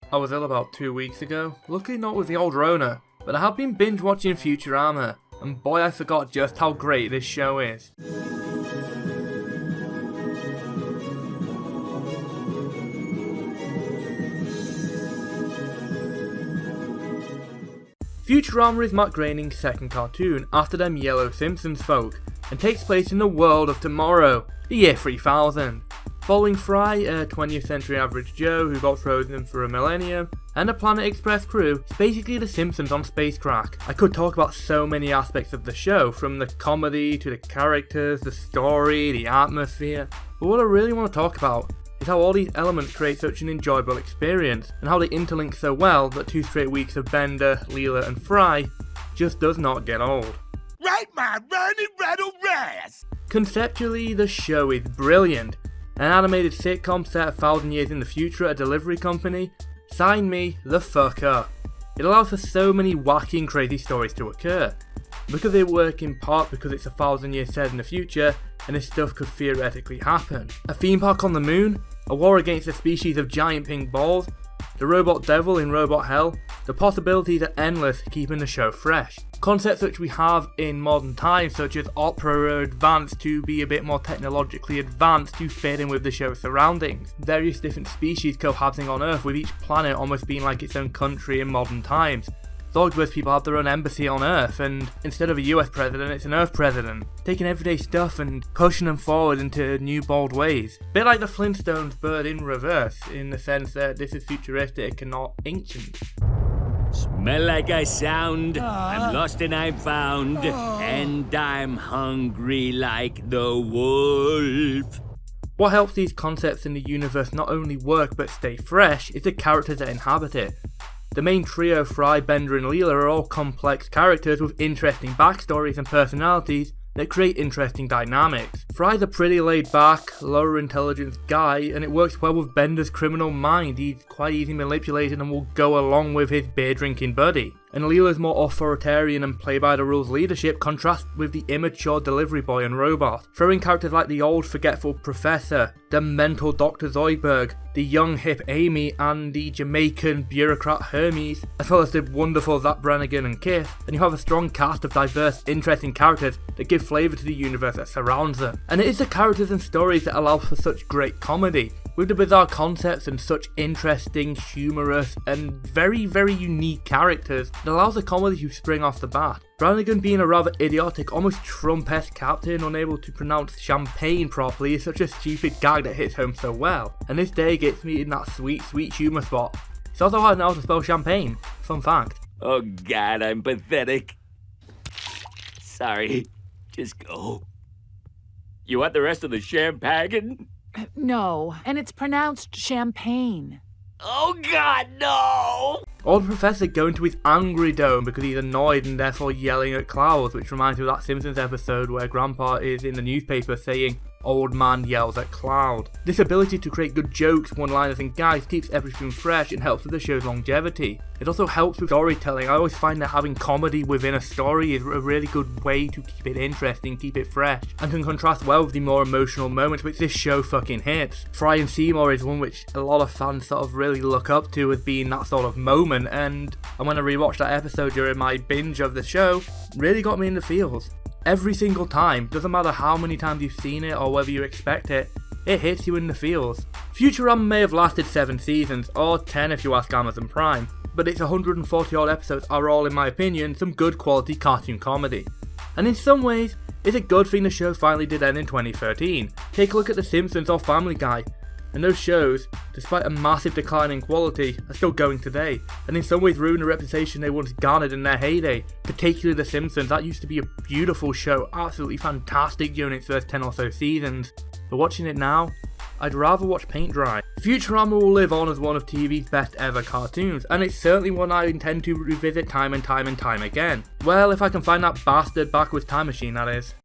I was ill about 2 weeks ago, luckily not with the old Rona, but I have been binge watching Futurama, and boy I forgot just how great this show is. Futurama is Matt Groening's second cartoon after them Yellow Simpsons folk, and takes place in the world of tomorrow, the year 3000. Following Fry, a 20th century average Joe who got frozen for a millennium, and a Planet Express crew, it's basically The Simpsons on space crack. I could talk about so many aspects of the show, from the comedy to the characters, the story, the atmosphere, but what I really want to talk about is how all these elements create such an enjoyable experience, and how they interlink so well that 2 straight weeks of Bender, Leela and Fry just does not get old. Right, my running rattle ras! Conceptually, the show is brilliant. An animated sitcom set 1,000 years in the future at a delivery company? Sign me the fuck up. It allows for so many wacky and crazy stories to occur. Because they work in part because it's 1,000 years set in the future, and this stuff could theoretically happen. A theme park on the moon? A war against a species of giant pink balls? The robot devil in Robot Hell? The possibilities are endless, keeping the show fresh. Concepts which we have in modern times, such as opera, are advanced to be a bit more technologically advanced to fit in with the show's surroundings. Various different species cohabiting on Earth, with each planet almost being like its own country in modern times. Zoidberg's people have their own embassy on Earth, and instead of a US president, it's an Earth president, taking everyday stuff and pushing them forward into new bold ways. Bit like the Flintstones bird in reverse, in the sense that this is futuristic and not ancient. Smell like I sound, I'm lost and I'm found, and I'm hungry like the wolf. What helps these concepts in the universe not only work but stay fresh is the characters that inhabit it. The main trio, Fry, Bender and Leela, are all complex characters with interesting backstories and personalities that create interesting dynamics. Fry's a pretty laid back, lower intelligence guy, and it works well with Bender's criminal mind. He's quite easily manipulated and will go along with his beer drinking buddy. And Leela's more authoritarian and play by the rules leadership contrasts with the immature delivery boy and robot. Throwing characters like the old forgetful professor, the mental Dr. Zoidberg, the young hip Amy, and the Jamaican bureaucrat Hermes, as well as the wonderful Zach Brannigan and Kiss, and you have a strong cast of diverse, interesting characters that give flavour to the universe that surrounds them. And it is the characters and stories that allow for such great comedy, with the bizarre concepts and such interesting, humorous, and very, very unique characters that allows the comedy to spring off the bat. Brannigan being a rather idiotic, almost Trump-esque captain unable to pronounce champagne properly is such a stupid gag that hits home so well, and this day gets me in that sweet, sweet humour spot. It's also hard now to spell champagne, fun fact. Oh god, I'm pathetic. Sorry, just go. You want the rest of the champagne? No, and it's pronounced champagne. Oh god, no! Or the professor going to his angry dome because he's annoyed and therefore yelling at clouds, which reminds me of that Simpsons episode where Grandpa is in the newspaper saying, "Old man yells at cloud." This ability to create good jokes, one-liners and gags keeps everything fresh and helps with the show's longevity. It also helps with storytelling. I always find that having comedy within a story is a really good way to keep it interesting, keep it fresh, and can contrast well with the more emotional moments which this show fucking hits. Fry and Seymour is one which a lot of fans sort of really look up to as being that sort of moment, and when I rewatched that episode during my binge of the show, really got me in the feels. Every single time, doesn't matter how many times you've seen it or whether you expect it, it hits you in the feels. Futurama may have lasted 7 seasons, or 10 if you ask Amazon Prime, but its 140 odd episodes are all, in my opinion, some good quality cartoon comedy. And in some ways, it's a good thing the show finally did end in 2013. Take a look at The Simpsons or Family Guy, and those shows, despite a massive decline in quality, are still going today, and in some ways ruin the reputation they once garnered in their heyday, particularly The Simpsons. That used to be a beautiful show, absolutely fantastic during its first 10 or so seasons, but watching it now, I'd rather watch paint dry. Futurama will live on as one of TV's best ever cartoons, and it's certainly one I intend to revisit time and time and time again. Well, if I can find that bastard backwards time machine, that is.